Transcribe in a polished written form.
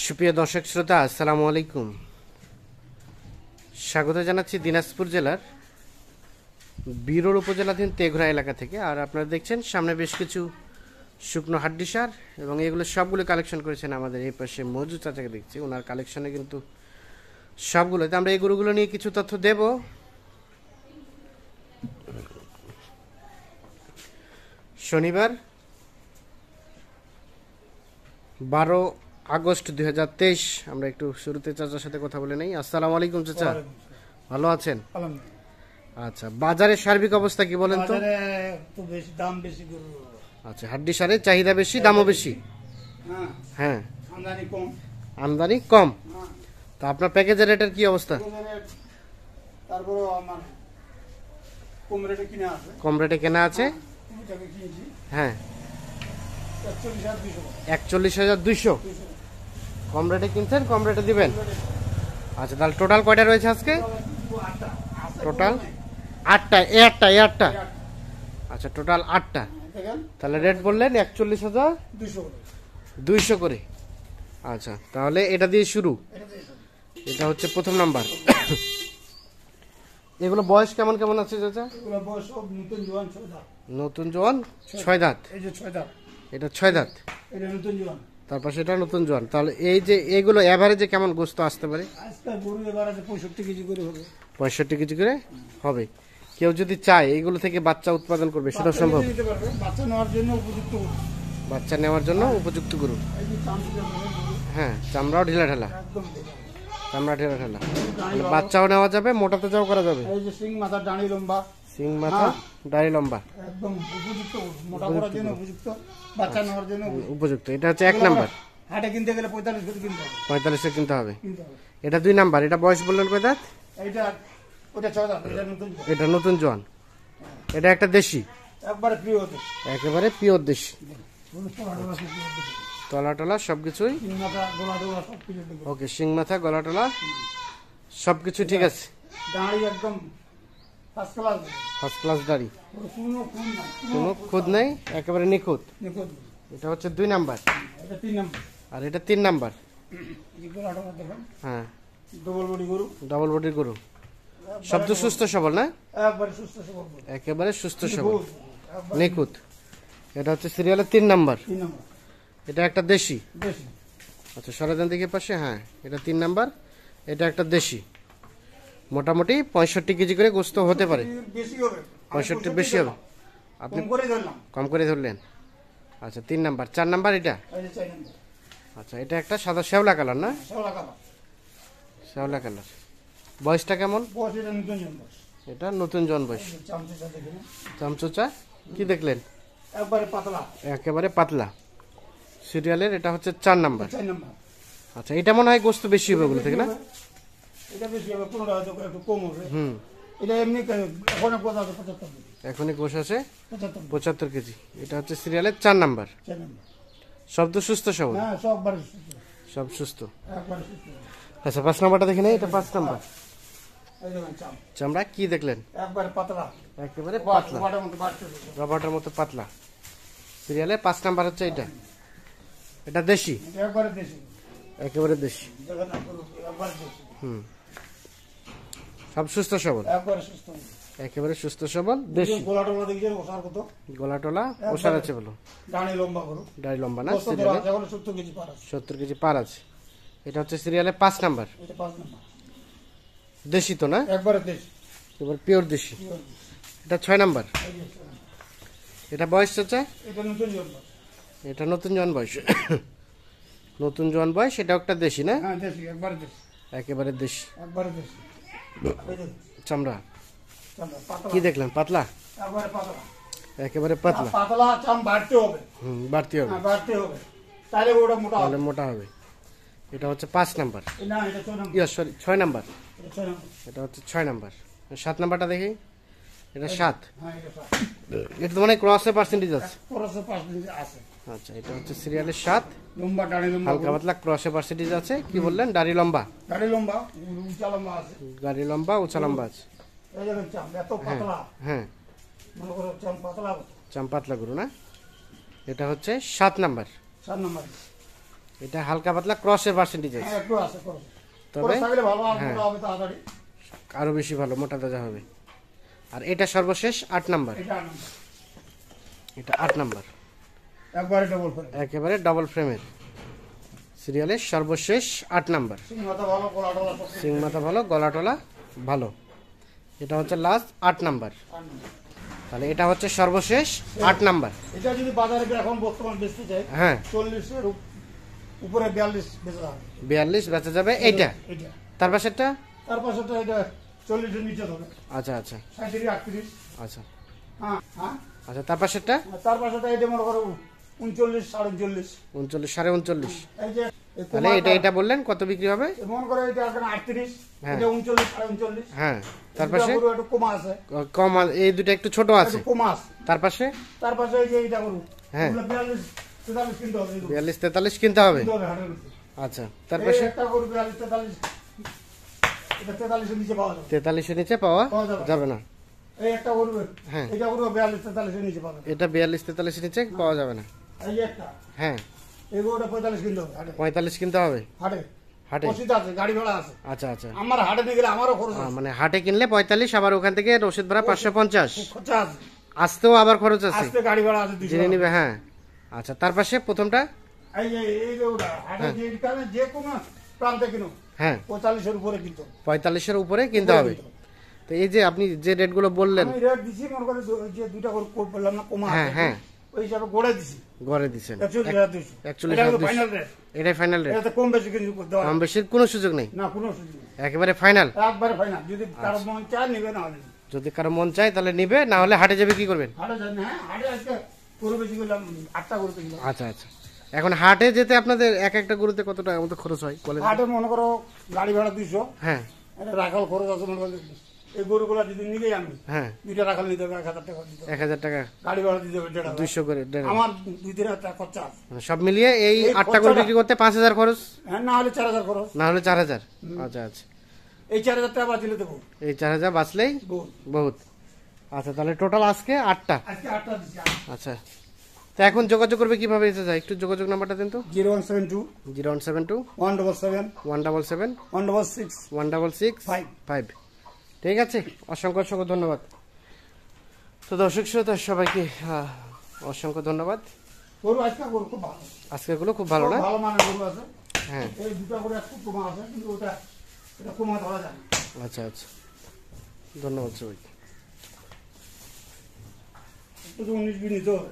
সুপ্রিয় দর্শক শ্রোতা, আসসালামু আলাইকুম। স্বাগত জানাচ্ছি দিনাজপুর জেলার বিরল উপজেলাধীন তেঘরা এলাকা থেকে। আর আপনারা দেখছেন সামনে বেশ কিছু শুকনো হাড্ডি সার এবং এগুলো সবগুলো কালেকশন করেছেন আমাদের এই পাশে মজু চাচাকে দেখছি। ওনার কালেকশনে কিন্তু সবগুলোতে আমরা এই গরুগুলো নিয়ে কিছু তথ্য দেব। শনিবার 12 আগস্ট 2023। আমরা একটু শুরুতে চাচার সাথে কথা বলে নেই। আসসালামু আলাইকুম চাচা, ভালো আছেন? আচ্ছা, বাজারের সার্বিক অবস্থা কি বলেন তো? দাম বেশি গরু। আচ্ছা, হাড্ডি সারের চাহিদা বেশি, দামও বেশি। হ্যাঁ, আমদানি কম। আমদানি কম। তা আপনার প্যাকেজের রেটের কি অবস্থা? তারপরে আমার কম রেটে কিনা আছে। কম রেটে কেনা আছে। হ্যাঁ, 41,200। কম রেটে কিনছেন, কম রেটে দিবেন। আচ্ছা, তাহলে টোটাল কয়টা রয়েছে আজকে? টোটাল 8টা। এই 8টা। আচ্ছা, টোটাল 8টা। তাহলে রেট বললেন 41,200 করে। আচ্ছা, তাহলে এটা দিয়ে শুরু। এটা হচ্ছে প্রথম নাম্বার। এগুলো বয়স কেমন কেমন আছে চাচা? নতুন জোয়ান 6 দাঁত। এটা 6 দাঁত। তারপর সেটা নতুন জোয়ান। তাহলে এই যে এইগুলো এভারেজে কেমন গোস্ত আসতে পারে? 65 কেজি করে হবে। 65 কেজি করে হবে। কেউ যদি চায় এইগুলো থেকে বাচ্চা উৎপাদন করবে, সেটা সম্ভব? বাচ্চা নেওয়ার জন্য উপযুক্ত। বাচ্চা নেওয়ার জন্য উপযুক্ত গরু। হ্যাঁ, চামড়াও ঢিলা ঢালা। চামড়া ঢিলা ঢালা। বাচ্চাও নেওয়া যাবে, মোটা তাজাও করা যাবে। এই যে সিং মাথা, দাঁড়ি লম্বা। সিং মাথা, দাড়ি লম্বা। একদম উপযুক্ত, মোটা করার জন্য উপযুক্ত, বাচ্চা নেওয়ার জন্য উপযুক্ত। এটা হচ্ছে 1 নাম্বার। হাটে কিনতে গেলে 45 করে কিনতে হবে। 45 কিনতে হবে। এটা 2 নাম্বার। এটা বয়স বললেন কয় দাঁত? এইটা ওটা 6 দাঁত। এটা নতুন জোয়ান। এটা একটা দেশি, একবারে প্রিয় হতে, একেবারে পিওর দেশি। তলা টলা সবকিছুই ওকে। শিং মাথা, গলা টলা সবকিছু ঠিক আছে। দাঁড়ি একদম ফার্স্ট ক্লাস দাড়ি, কোনো খুদ নাই, একেবারে নিখুঁত। এটা হচ্ছে 2 নাম্বার। আর এটা 3 নাম্বার। হ্যাঁ, ডবল বডির গরু। শব্দ সুস্থ সবল না? একেবারে সুস্থ সবল, নিখুঁত। এটা হচ্ছে সিরিয়ালের 3 নাম্বার। এটা একটা দেশি। আচ্ছা, সরাজান দিকে পাশে। হ্যাঁ, এটা 3 নাম্বার। এটা একটা দেশি। মোটামুটি 65 কেজি করে গোস্ত হতে পারে। 65 বেশি হবে। আপনি কম করে ধরলেন। আচ্ছা, 3 নাম্বার। 4 নাম্বার এটা। আচ্ছা, এটা একটা সাদা শ্যাওলা কালার না? শ্যাওলা কালার। বয়সটা কেমন? এটা নতুন জন বয়স। চামচোচা কি দেখলেন? একেবারে পাতলা। সিরিয়ালের এটা হচ্ছে 4 নাম্বার। আচ্ছা, এটা মনে হয় গোস্ত বেশি হবে ওগুলো থেকে না? এখনই গোশ আছে 75 কেজি। এটা হচ্ছে সিরিয়ালের 4 নাম্বার। শব্দ সুস্থ সবল, সব সুস্থ। আচ্ছা, 5 নাম্বারটা দেখে নেই। এটা 5 নাম্বার। চামড়া কি দেখলেন? একেবারে পাতলা, রবার্টের মতো পাতলা। সিরিয়ালে 5 নাম্বার হচ্ছে এটা। এটা দেশি, একেবারে দেশি। সব সুস্থ সবল, একেবারে সুস্থ সবল দেশি। গলা টলা ওষার আছে বলো। দাড়ি লম্বা না? 70 কেজি পার আছে। এটা হচ্ছে সিরিয়ালে 5 নাম্বার। দেশি তো না? একেবারে পিওর দেশি। এটা 6 নাম্বার। এটা বয়স চাচা? এটা নতুন জোয়ান বয়স। নতুন জোয়ান বয়স। এটা একটা দেশি না? একেবারে দেশি। চামড়া কি দেখলেন? পাতলা, একেবারে পাতলা। বাড়তে হবে, তাহলে মোটা হবে। এটা হচ্ছে 5 নাম্বার। Sorry, 6 number. এটা হচ্ছে 6 নাম্বার। 7 নাম্বারটা দেখি। এটা 7। এটা তো মানে ক্রসে পার্সেন্টেজ আছে। আচ্ছা, এটা হচ্ছে সিরিয়ালের 7। হালকা পাতলা ক্রসে পার্সেন্টেজ আছে। কি বললেন? দাড়ি লম্বা, গাড়ি লম্বা, উঁচা লম্বা আছে। হ্যাঁ, চাম পাতলা গরু না? এটা হচ্ছে 7 নাম্বার। এটা হালকা পাতলা ক্রসের পার্সেন্টেজ আছে, হ্যাঁ একটু আছে খরচ। তবে খরচ থাকলে ভালো, আর হ্যাঁ। মোটা হবে তাড়াতাড়ি। আরো বেশি ভালো, মোটা তাজা হবে। আর এটা সর্বশেষ 8 নাম্বার, এটা আনন্দ। এটা 8 নাম্বার, একবারে ডবল ফ্রেম। একেবারে ডাবল ফ্রেমের সিরিয়ালের সর্বশেষ 8 নাম্বার। সিং মাথা ভালো, গলা টলা সব সিং মাথা ভালো, গলা টলা ভালো। এটা হচ্ছে লাস্ট 8 নাম্বার, আনন্দ। তাহলে এটা হচ্ছে সর্বশেষ 8 নাম্বার। এটা যদি বাজারে এখন বর্তমান বেচতে চাই, হ্যাঁ 40-এর উপরে 42 বেচা যাবে। 42 বেচা যাবে এইটা। এটা তার পাশেরটা তার পাশেটা এটা 40-এর নিচে হবে, আচ্ছা আচ্ছা 37-38। আচ্ছা হ্যাঁ হ্যাঁ। আচ্ছা, তার পাশেরটা আর তার পাশেটা এটা মনে করো 39, 39.5। 39, 39.5। এই যে এই তাহলে এটা এটা বললেন কত বিক্রি হবে? মনে করো এটা এখন 38, হ্যাঁ। এটা 39, 39.5। হ্যাঁ, তার পাশে একটু কমা আছে, কম এই দুটো একটু ছোট আছে। একটু কমা আছে। তার পাশে তার পাশে এই যে এটা করু, হ্যাঁ। 42, 43 কিনতে হবে, এগুলো 42, 43 কিনতে হবে। কিনতে হবে হাটের মধ্যে। আচ্ছা, তার এই পাশে একটা গরু 42, 43, এটা 43-এর নিচে পাওয়া যাবে। 43 এর নিচে পাওয়া পাওয়া যাবে। যাবে না। এই একটা গরু, হ্যাঁ। এটা গরু 42, 43-এর নিচে পাওয়া যাবে। এটা 42, 43 এর নিচে পাওয়া যাবে না। এই যে একটা, হ্যাঁ, এই গরুটা 45 কিনতে হবে হাটে। 45 কিনতে হবে হাটে হাটে। রসিদ আছে, গাড়ি ভাড়া আছে। আচ্ছা আচ্ছা, আমার হাটে নিয়ে গেলে আমারও খরচ আছে, মানে হাটে কিনলে 45, আবার ওখান থেকে রসিদ ভাড়া 550, খরচা আছে, আসতেও আবার খরচ আছে, আসতে গাড়ি ভাড়া আছে 200 জেনে টাকা। নিবে। হ্যাঁ আচ্ছা, তার পাশে প্রথমটা এই যে এই গরুটা হাটে যে কারণে যে কোনো প্রান্তে কিনো হ্যাঁ 45-এর উপরে কিনতে হবে। 45-এর উপরে কিনতে হবে। তো এই যে আপনি যে রেটগুলো বললেন, আমি রেট দিছি মনে করে যে দুইটা করে কোট বললাম না, কমা হ্যাঁ আছে, হ্যাঁ ওই হিসাবে গড়ে দিছি গড়ে দিচ্ছেন 41,200। 41,200 ফাইনাল রেট, এটাই ফাইনাল রেট, এটাতে কম বেশি কিছু দেওয়া কম বেশির কোনো সুযোগ নেই, না, কোনো সুযোগ নেই, একেবারে ফাইনাল। একবারে ফাইনাল। যদি কারো মন চায় নিবে, না হলে যদি কারো মন চায় তাহলে নিবে, না হলে হাটে যাবে কি করবেন? হাটে যান। হ্যাঁ হাটে আজকে গরু বেশি করলাম, 8টা গরু কিনলাম। আচ্ছা আচ্ছা, এখন হাটে যেতে আপনাদের এক একটা গরুতে কত টাকা মতো খরচ হয় বলেন? হাটে মনে করো গাড়ি ভাড়া 200, হ্যাঁ এটা রাখাল খরচ আছে মনে করো। এই গরুগুলা যদি নিলেই আমি হ্যাঁ, দুইটা রাখাল নিতে হবে, 1000 টাকা দিতে হবে, 1000 টাকা, গাড়ি ভাড়া দিতে হবে 1,500। 200 করে আমার 2-3,000 টাকা খরচা আছে। মানে সব মিলিয়ে এই এই 8টা গরু বিক্রি করতে 5000 খরচ, হ্যাঁ, না হলে 4,000 খরচ। না হলে 4000। আচ্ছা আচ্ছা, এই 4,000 টাকা বাঁচিলে দেবো এই 4000 বাঁচলেই বহুত। বহুত। আচ্ছা, তাহলে টোটাল আজকে 8টা। আজকে 8টা দিচ্ছি। আচ্ছা, তো এখন যোগাযোগ করবে কিভাবে এসে যায়? একটু যোগাযোগ নাম্বারটা দেন তো। 0172 0172 177 177 166 166 5। ঠিক আছে, অসংখ্য অসংখ্য ধন্যবাদ। তো দর্শক শ্রোতা সবাইকে অসংখ্য ধন্যবাদ। গরু আজকে গরু খুব ভালো, আজকেরগুলো খুব ভালো না? ভালো মানের গরু আছে। হ্যাঁ এই দুটা করে একটু কমা আছে, কিন্তু এটা কমা ধরা যায় না। আচ্ছা আচ্ছা, ধন্যবাদ সবাইকে। একটু 19 বিশ নিতে হবে।